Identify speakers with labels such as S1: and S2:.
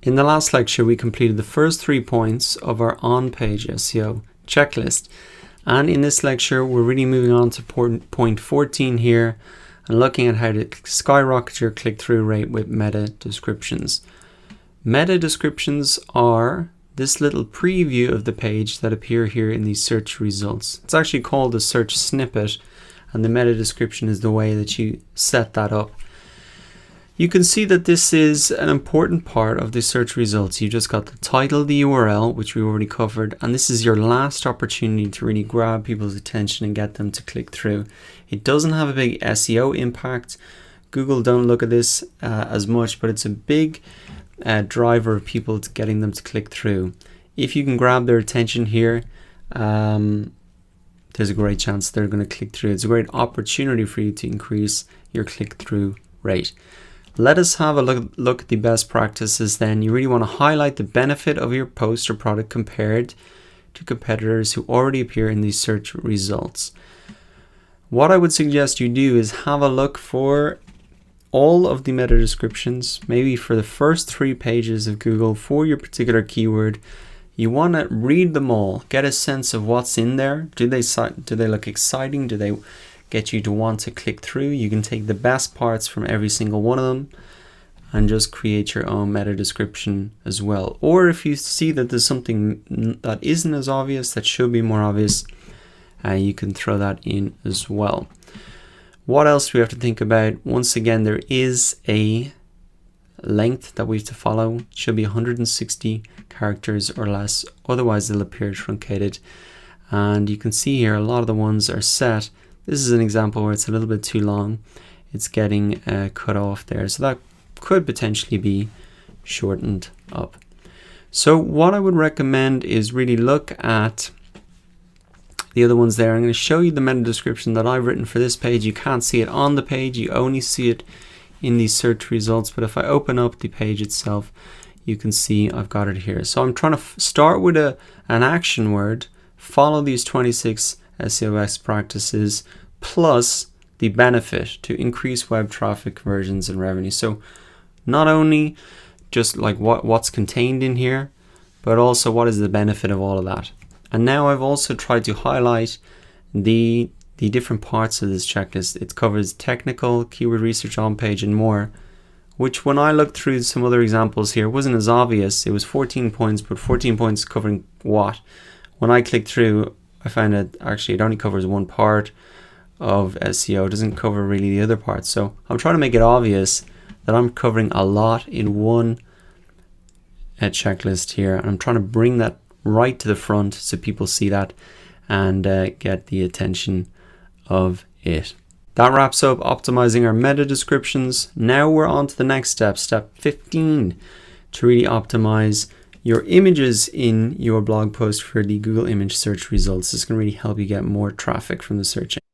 S1: In the last lecture, we completed the first 3 points of our on-page SEO checklist. And in this lecture, we're really moving on to point 14 here and looking at how to skyrocket your click-through rate with meta descriptions. Meta descriptions are this little preview of the page that appear here in these search results. It's actually called a search snippet, and the meta description is the way that you set that up. You can see that this is an important part of the search results. You just got the title, the URL, which we already covered, and this is your last opportunity to really grab people's attention and get them to click through. It doesn't have a big SEO impact. Google don't look at this as much, but it's a big driver of people to getting them to click through. If you can grab their attention here, there's a great chance they're going to click through. It's a great opportunity for you to increase your click-through rate. Let us have a look at the best practices then. You really want to highlight the benefit of your post or product compared to competitors who already appear in these search results. What I would suggest you do is have a look for all of the meta descriptions, maybe for the first 3 pages of Google for your particular keyword. You want to read them all, get a sense of what's in there. Do they look exciting? Do they get you to want to click through? You can take the best parts from every single one of them and just create your own meta description as well. Or if you see that there's something that isn't as obvious, that should be more obvious, you can throw that in as well. What else do we have to think about? Once again, there is a length that we have to follow. It should be 160 characters or less, otherwise they'll appear truncated. And you can see here a lot of the ones are set. This is an example where it's a little bit too long. It's getting cut off there. So that could potentially be shortened up. So what I would recommend is really look at the other ones there. I'm going to show you the meta description that I've written for this page. You can't see it on the page. You only see it in these search results. But if I open up the page itself, you can see I've got it here. So I'm trying to start with an action word, follow these 26 SEO best practices, plus the benefit to increase web traffic, conversions, and revenue. So not only just like what's contained in here, but also what is the benefit of all of that. And now I've also tried to highlight the different parts of this checklist. It covers technical, keyword research, on page, and more, which when I looked through some other examples here wasn't as obvious. It was 14 points, but 14 points covering what? When I clicked through, I found that actually it only covers one part of SEO. It doesn't cover really the other parts. So I'm trying to make it obvious that I'm covering a lot in one checklist here. And I'm trying to bring that right to the front so people see that and get the attention of it. That wraps up optimizing our meta descriptions. Now we're on to the next step, step 15, to really optimize your images in your blog post for the Google image search results. This is going to really help you get more traffic from the search engine.